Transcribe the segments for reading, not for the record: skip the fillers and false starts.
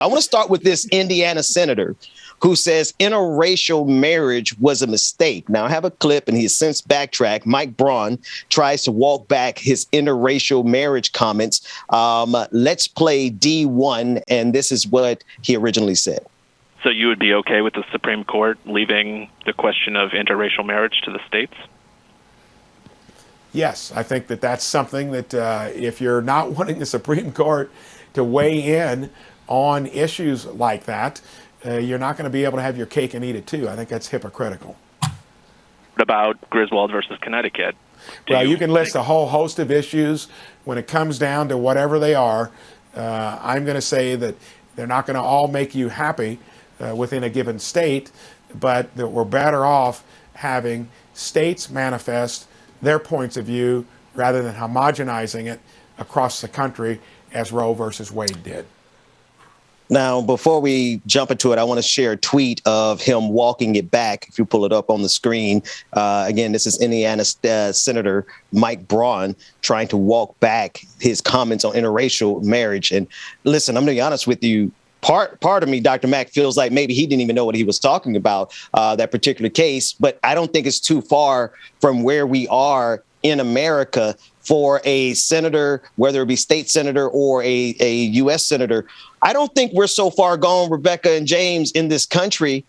I want to start with this Indiana senator who says interracial marriage was a mistake. Now, I have a clip, and he's since backtracked. Mike Braun tries to walk back his interracial marriage comments. Let's play D1, and this is what he originally said. So you would be okay with the Supreme Court leaving the question of interracial marriage to the states? Yes, I think that that's something that if you're not wanting the Supreme Court to weigh in on issues like that, you're not going to be able to have your cake and eat it too. I think that's hypocritical. What about Griswold versus Connecticut? Well, you can list a whole host of issues. When it comes down to whatever they are, I'm going to say that they're not going to all make you happy within a given state, but that we're better off having states manifest their points of view rather than homogenizing it across the country as Roe versus Wade did. Now, before we jump into it, I want to share a tweet of him walking it back. If you pull it up on the screen, again, this is Indiana Senator Mike Braun trying to walk back his comments on interracial marriage. And listen, I'm going to be honest with you. Part of me, Dr. Mack, feels like maybe he didn't even know what he was talking about, that particular case. But I don't think it's too far from where we are in America for a senator, whether it be state senator or a U.S. senator. I don't think we're so far gone, Rebecca and James, in this country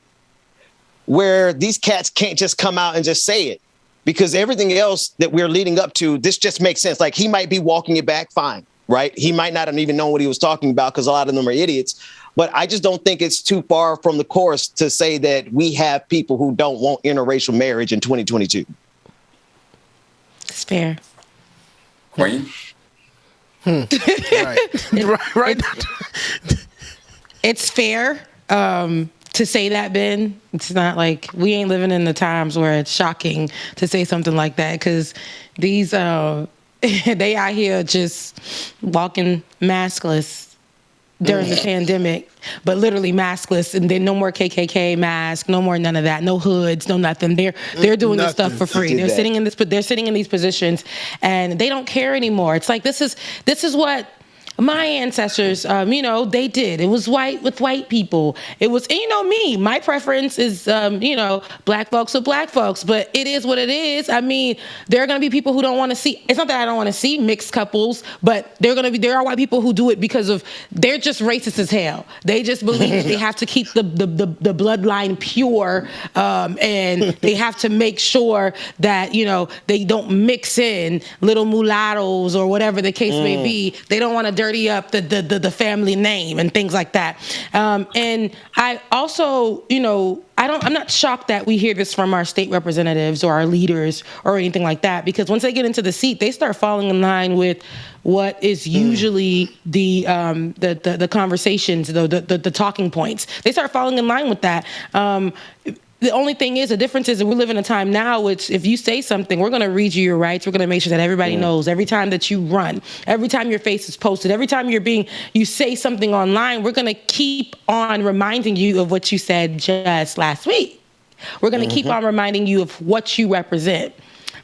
where these cats can't just come out and just say it, because everything else that we're leading up to, this just makes sense. Like, he might be walking it back fine, right? He might not have even known what he was talking about because a lot of them are idiots. But I just don't think it's too far from the course to say that we have people who don't want interracial marriage in 2022. It's fair. Queen? Right. It's fair to say that, Ben. It's not like we ain't living in the times where it's shocking to say something like that, because these they out here just walking maskless during the pandemic, but literally maskless, and then no more KKK mask, no more none of that, no hoods, no nothing. They're doing this stuff for free. They're sitting in these positions, and they don't care anymore. It's like this is what my ancestors, they did. It was white with white people. It was, me. My preference is, black folks with black folks. But it is what it is. I mean, there are going to be people who don't want to see. It's not that I don't want to see mixed couples, but there are white people who do it because of they're just racist as hell. They just believe they have to keep the bloodline pure, and they have to make sure that they don't mix in little mulattoes or whatever the case may be. They don't want to dirty up the family name and things like that. And I also, I'm not shocked that we hear this from our state representatives or our leaders or anything like that, because once they get into the seat, they start falling in line with what is usually the conversations, the talking points. They start falling in line with that. The only thing is, the difference is that we live in a time now which, if you say something, we're going to read you your rights. We're going to make sure that everybody knows. Every time that you run, every time your face is posted, every time you say something online, we're going to keep on reminding you of what you said just last week. We're going to keep on reminding you of what you represent.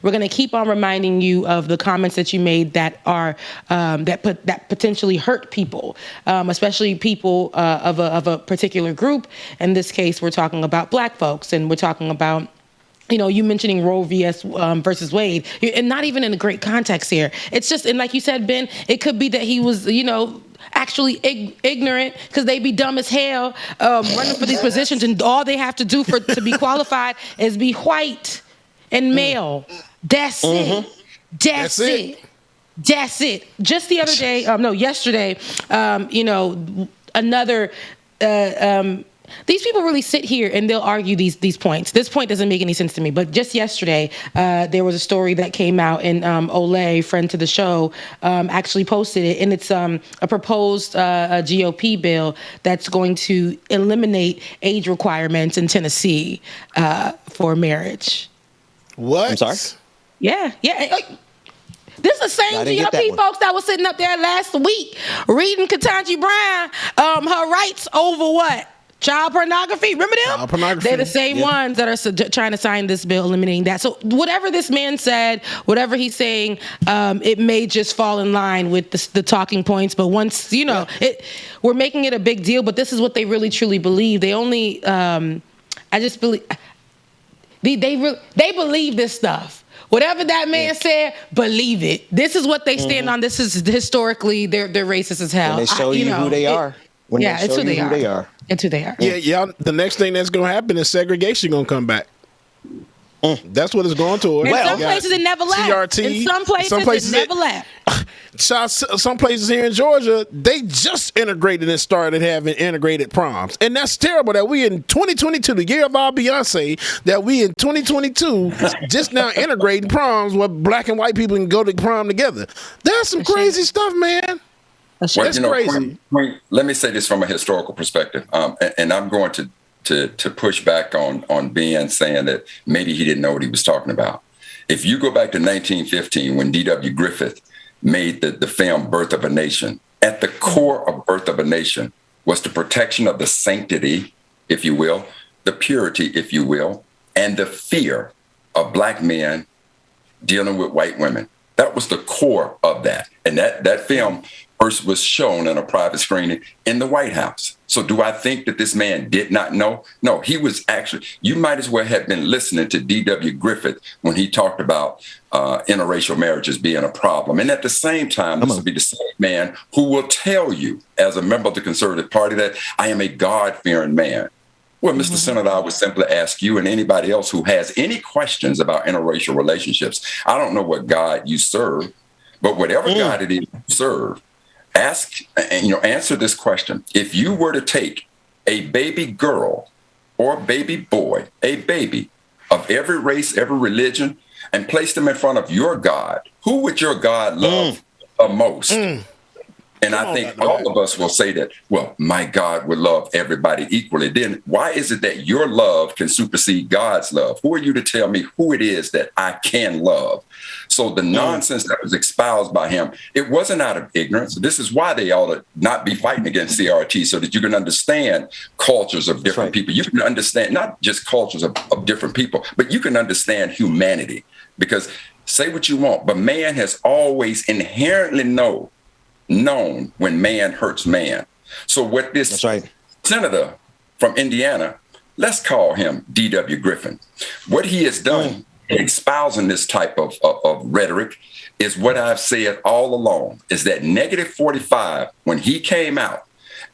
We're going to keep on reminding you of the comments that you made that are that potentially hurt people, especially people of a particular group. In this case, we're talking about black folks, and we're talking about you mentioning Roe versus Wade, and not even in a great context here. It's just, and like you said, Ben, it could be that he was, actually ignorant, because they be dumb as hell running for these positions, and all they have to do to be qualified is be white and male. That's it. That's it. That's it. Just the other day, yesterday, another. These people really sit here and they'll argue these points. This point doesn't make any sense to me. But just yesterday, there was a story that came out, and Olay, friend to the show, actually posted it. And it's a proposed GOP bill that's going to eliminate age requirements in Tennessee for marriage. What? I'm sorry? Yeah. This is the same GOP folks that was sitting up there last week reading Ketanji Brown her rights over what? Child pornography. Remember them? Child pornography. They're the same ones that are trying to sign this bill eliminating that. So whatever this man said, whatever he's saying, it may just fall in line with the talking points. But once, we're making it a big deal, but this is what they really truly believe. They only, I just believe, they believe this stuff. Whatever that man said, believe it. This is what they stand on. This is historically, they're racist as hell. When they show you who they are. It's who they are. It's who they are. Yeah. The next thing that's going to happen is segregation going to come back. That's what it's going toward. In some places it never left. CRT. In some places it never left. Some places here in Georgia, they just integrated and started having integrated proms. And that's terrible that we in 2022, the year of our Beyonce, that we in 2022 just now integrating proms where black and white people can go to prom together. That's some crazy stuff, man. That's crazy. Queen, let me say this from a historical perspective, and I'm going to push back on Ben saying that maybe he didn't know what he was talking about. If you go back to 1915, when D.W. Griffith made the film Birth of a Nation, at the core of Birth of a Nation was the protection of the sanctity, if you will, the purity, if you will, and the fear of black men dealing with white women. That was the core of that. And that film first was shown in a private screening in the White House. So do I think that this man did not know? No, he was actually, you might as well have been listening to D.W. Griffith when he talked about interracial marriages being a problem. And at the same time, this will be the same man who will tell you, as a member of the Conservative Party, that I am a God-fearing man. Well, Mr. Senator, I would simply ask you and anybody else who has any questions about interracial relationships. I don't know what God you serve, but whatever God it is you serve, answer this question. If you were to take a baby girl or baby boy, a baby of every race, every religion, and place them in front of your God, who would your God love the most? And I think all of us will say that, well, my God would love everybody equally. Then why is it that your love can supersede God's love? Who are you to tell me who it is that I can love? So the nonsense that was espoused by him, it wasn't out of ignorance. This is why they ought to not be fighting against CRT, so that you can understand cultures of different people. You can understand not just cultures of different people, but you can understand humanity. Because say what you want, but man has always inherently known when man hurts man. So what this senator from Indiana, let's call him D.W. Griffin, what he has done in espousing this type of rhetoric is what I've said all along, is that -45, when he came out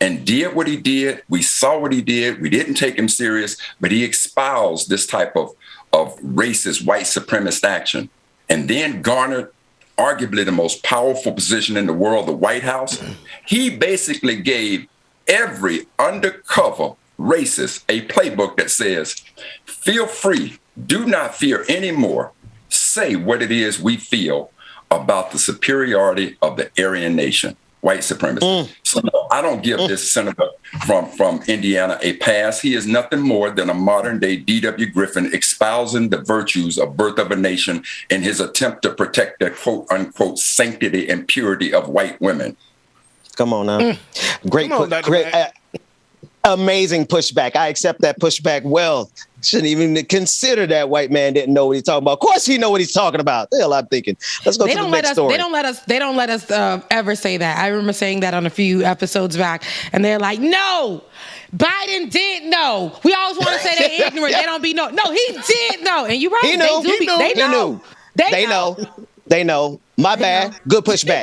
and did what he did, we saw what he did, we didn't take him serious, but he espoused this type of racist, white supremacist action, and then garnered arguably the most powerful position in the world, the White House. He basically gave every undercover racist a playbook that says, feel free, do not fear anymore, say what it is we feel about the superiority of the Aryan nation, white supremacy. So no, I don't give this senator from Indiana a pass. He is nothing more than a modern day D.W. Griffin espousing the virtues of Birth of a Nation in his attempt to protect the quote unquote sanctity and purity of white women. Come on now. Great. Amazing pushback. I accept that pushback well. Shouldn't even consider that white man didn't know what he's talking about. Of course he know what he's talking about. The hell I'm thinking. Let's go to the next story. They don't let us ever say that. I remember saying that on a few episodes back, and they're like, no, Biden did know. We always want to say they're ignorant. They don't be know. No, he did know. And you're right. He knew. They know. They know. My bad. Good pushback.